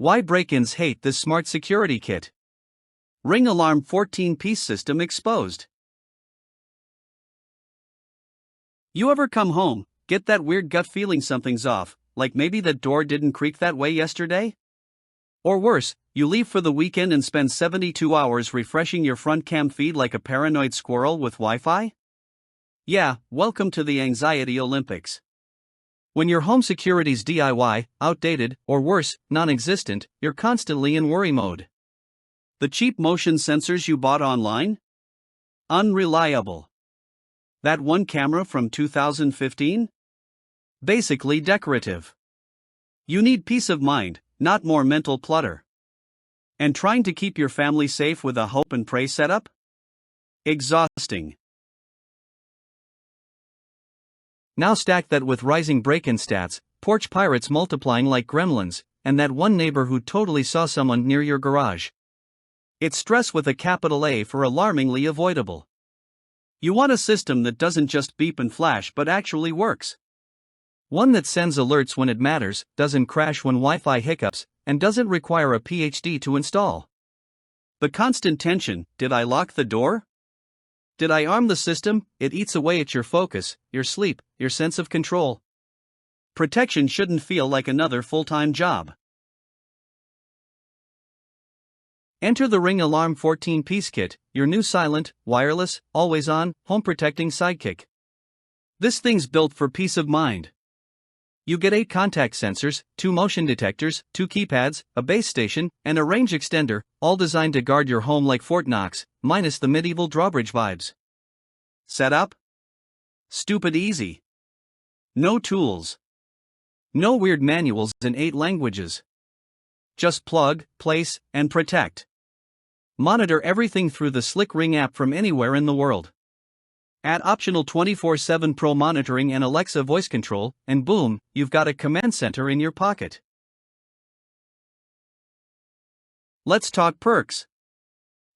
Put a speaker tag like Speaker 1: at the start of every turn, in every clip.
Speaker 1: Why break-ins hate this smart security kit? Ring alarm 14-piece system exposed. You ever come home, get that weird gut feeling something's off, like maybe that door didn't creak that way yesterday? Or worse, you leave for the weekend and spend 72 hours refreshing your front cam feed like a paranoid squirrel with Wi-Fi? Yeah, welcome to the Anxiety Olympics. When your home security's DIY, outdated, or worse, non-existent, you're constantly in worry mode. The cheap motion sensors you bought online? Unreliable. That one camera from 2015? Basically decorative. You need peace of mind, not more mental clutter. And trying to keep your family safe with a hope and pray setup? Exhausting. Now stack that with rising break-in stats, porch pirates multiplying like gremlins, and that one neighbor who totally saw someone near your garage. It's stress with a capital A for alarmingly avoidable. You want a system that doesn't just beep and flash but actually works. One that sends alerts when it matters, doesn't crash when Wi-Fi hiccups, and doesn't require a PhD to install. The constant tension, did I lock the door? Did I arm the system? It eats away at your focus, your sleep, your sense of control. Protection shouldn't feel like another full-time job. Enter the Ring Alarm 14-piece kit, your new silent, wireless, always-on, home-protecting sidekick. This thing's built for peace of mind. You get 8 contact sensors, 2 motion detectors, 2 keypads, a base station, and a range extender, all designed to guard your home like Fort Knox, minus the medieval drawbridge vibes. Setup? Stupid easy. No tools. No weird manuals in 8 languages. Just plug, place, and protect. Monitor everything through the slick Ring app from anywhere in the world. Add optional 24/7 Pro monitoring and Alexa voice control, and boom, you've got a command center in your pocket. Let's talk perks.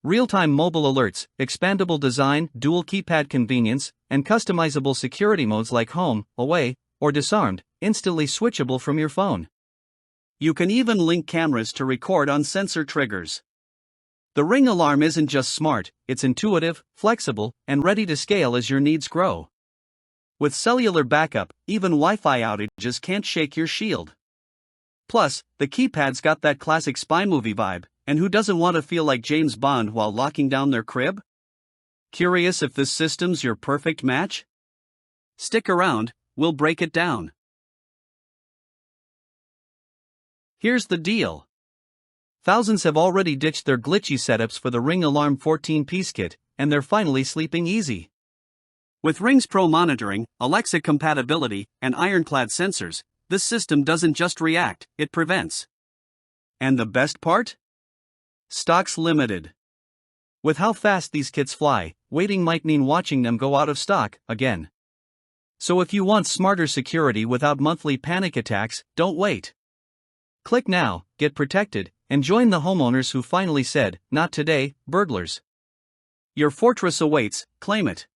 Speaker 1: Real-time mobile alerts, expandable design, dual keypad convenience, and customizable security modes like home, away, or disarmed, instantly switchable from your phone. You can even link cameras to record on sensor triggers. The Ring Alarm isn't just smart, it's intuitive, flexible, and ready to scale as your needs grow. With cellular backup, even Wi-Fi outages can't shake your shield. Plus, the keypad's got that classic spy movie vibe, and who doesn't want to feel like James Bond while locking down their crib? Curious if this system's your perfect match? Stick around, we'll break it down. Here's the deal. Thousands have already ditched their glitchy setups for the Ring Alarm 14-piece kit, and they're finally sleeping easy. With Ring's Pro monitoring, Alexa compatibility, and ironclad sensors, this system doesn't just react, it prevents. And the best part? Stock's limited. With how fast these kits fly, waiting might mean watching them go out of stock again. So if you want smarter security without monthly panic attacks, don't wait. Click now, get protected, and join the homeowners who finally said, "Not today, burglars." Your fortress awaits, claim it.